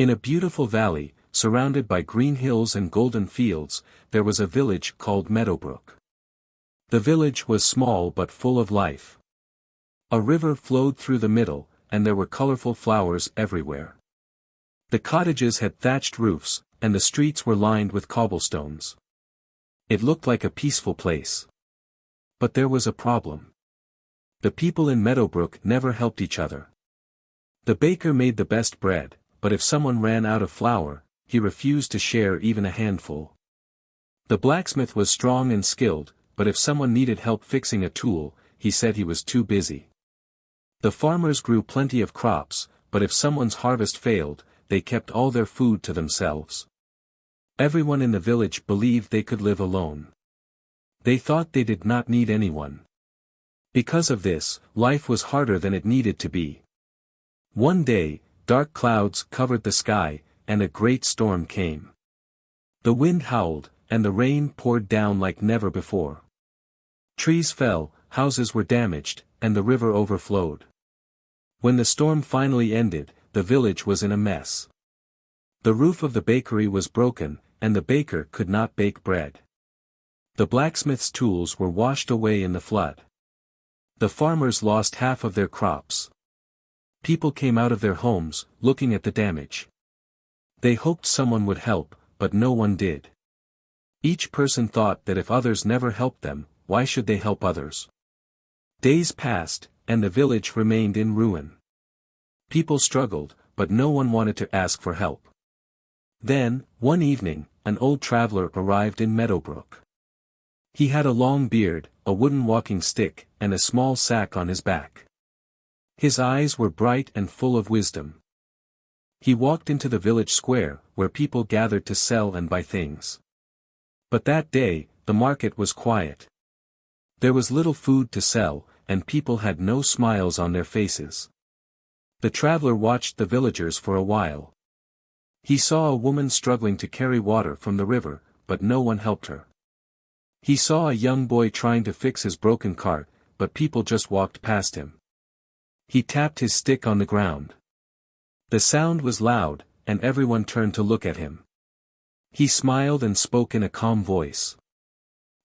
In a beautiful valley, surrounded by green hills and golden fields, there was a village called Meadowbrook. The village was small but full of life. A river flowed through the middle, and there were colorful flowers everywhere. The cottages had thatched roofs, and the streets were lined with cobblestones. It looked like a peaceful place. But there was a problem. The people in Meadowbrook never helped each other. The baker made the best bread, but if someone ran out of flour, he refused to share even a handful. The blacksmith was strong and skilled, but if someone needed help fixing a tool, he said he was too busy. The farmers grew plenty of crops, but if someone's harvest failed, they kept all their food to themselves. Everyone in the village believed they could live alone. They thought they did not need anyone. Because of this, life was harder than it needed to be. One day, dark clouds covered the sky, and a great storm came. The wind howled, and the rain poured down like never before. Trees fell, houses were damaged, and the river overflowed. When the storm finally ended, the village was in a mess. The roof of the bakery was broken, and the baker could not bake bread. The blacksmith's tools were washed away in the flood. The farmers lost half of their crops. People came out of their homes, looking at the damage. They hoped someone would help, but no one did. Each person thought that if others never helped them, why should they help others? Days passed, and the village remained in ruin. People struggled, but no one wanted to ask for help. Then, one evening, an old traveler arrived in Meadowbrook. He had a long beard, a wooden walking stick, and a small sack on his back. His eyes were bright and full of wisdom. He walked into the village square, where people gathered to sell and buy things. But that day, the market was quiet. There was little food to sell, and people had no smiles on their faces. The traveler watched the villagers for a while. He saw a woman struggling to carry water from the river, but no one helped her. He saw a young boy trying to fix his broken cart, but people just walked past him. He tapped his stick on the ground. The sound was loud, and everyone turned to look at him. He smiled and spoke in a calm voice.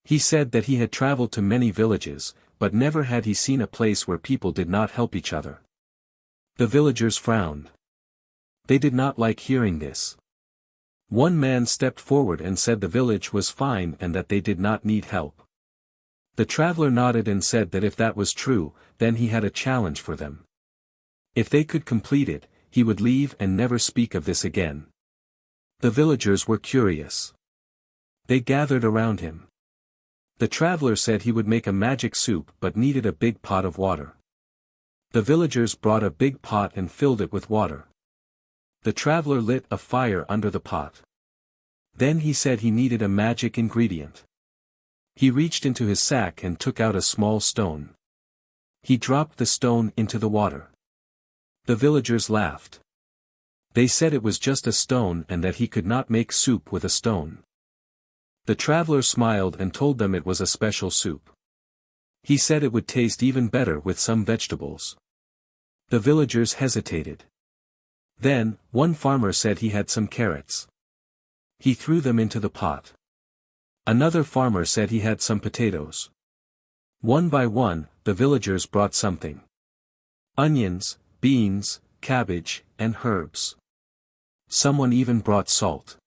He said that he had traveled to many villages, but never had he seen a place where people did not help each other. The villagers frowned. They did not like hearing this. One man stepped forward and said the village was fine and that they did not need help. The traveler nodded and said that if that was true, then he had a challenge for them. If they could complete it, he would leave and never speak of this again. The villagers were curious. They gathered around him. The traveler said he would make a magic soup but needed a big pot of water. The villagers brought a big pot and filled it with water. The traveler lit a fire under the pot. Then he said he needed a magic ingredient. He reached into his sack and took out a small stone. He dropped the stone into the water. The villagers laughed. They said it was just a stone and that he could not make soup with a stone. The traveler smiled and told them it was a special soup. He said it would taste even better with some vegetables. The villagers hesitated. Then, one farmer said he had some carrots. He threw them into the pot. Another farmer said he had some potatoes. One by one, the villagers brought something. Onions, beans, cabbage, and herbs. Someone even brought salt.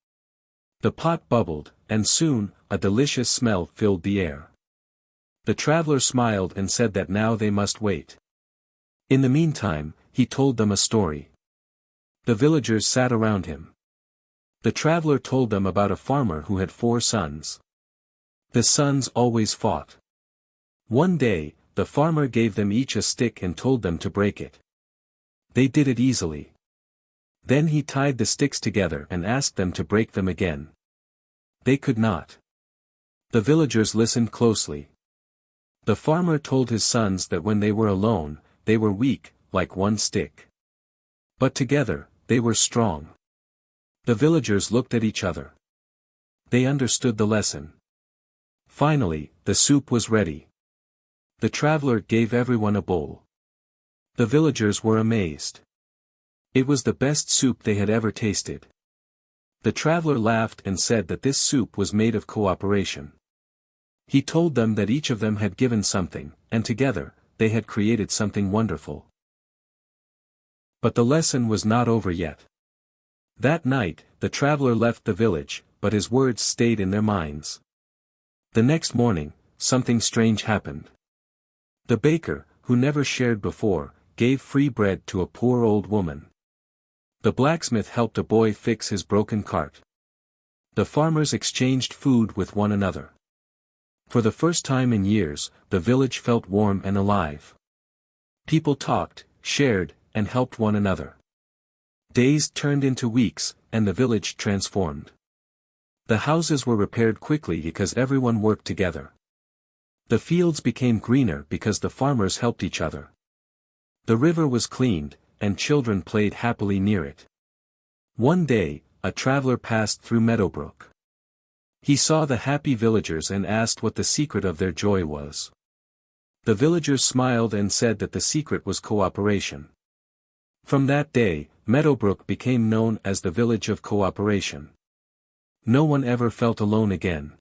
The pot bubbled, and soon, a delicious smell filled the air. The traveler smiled and said that now they must wait. In the meantime, he told them a story. The villagers sat around him. The traveler told them about a farmer who had 4 sons. The sons always fought. One day, the farmer gave them each a stick and told them to break it. They did it easily. Then he tied the sticks together and asked them to break them again. They could not. The villagers listened closely. The farmer told his sons that when they were alone, they were weak, like one stick. But together, they were strong. The villagers looked at each other. They understood the lesson. Finally, the soup was ready. The traveler gave everyone a bowl. The villagers were amazed. It was the best soup they had ever tasted. The traveler laughed and said that this soup was made of cooperation. He told them that each of them had given something, and together, they had created something wonderful. But the lesson was not over yet. That night, the traveler left the village, but his words stayed in their minds. The next morning, something strange happened. The baker, who never shared before, gave free bread to a poor old woman. The blacksmith helped a boy fix his broken cart. The farmers exchanged food with one another. For the first time in years, the village felt warm and alive. People talked, shared, and helped one another. Days turned into weeks, and the village transformed. The houses were repaired quickly because everyone worked together. The fields became greener because the farmers helped each other. The river was cleaned, and children played happily near it. One day, a traveler passed through Meadowbrook. He saw the happy villagers and asked what the secret of their joy was. The villagers smiled and said that the secret was cooperation. From that day, Meadowbrook became known as the village of cooperation. No one ever felt alone again.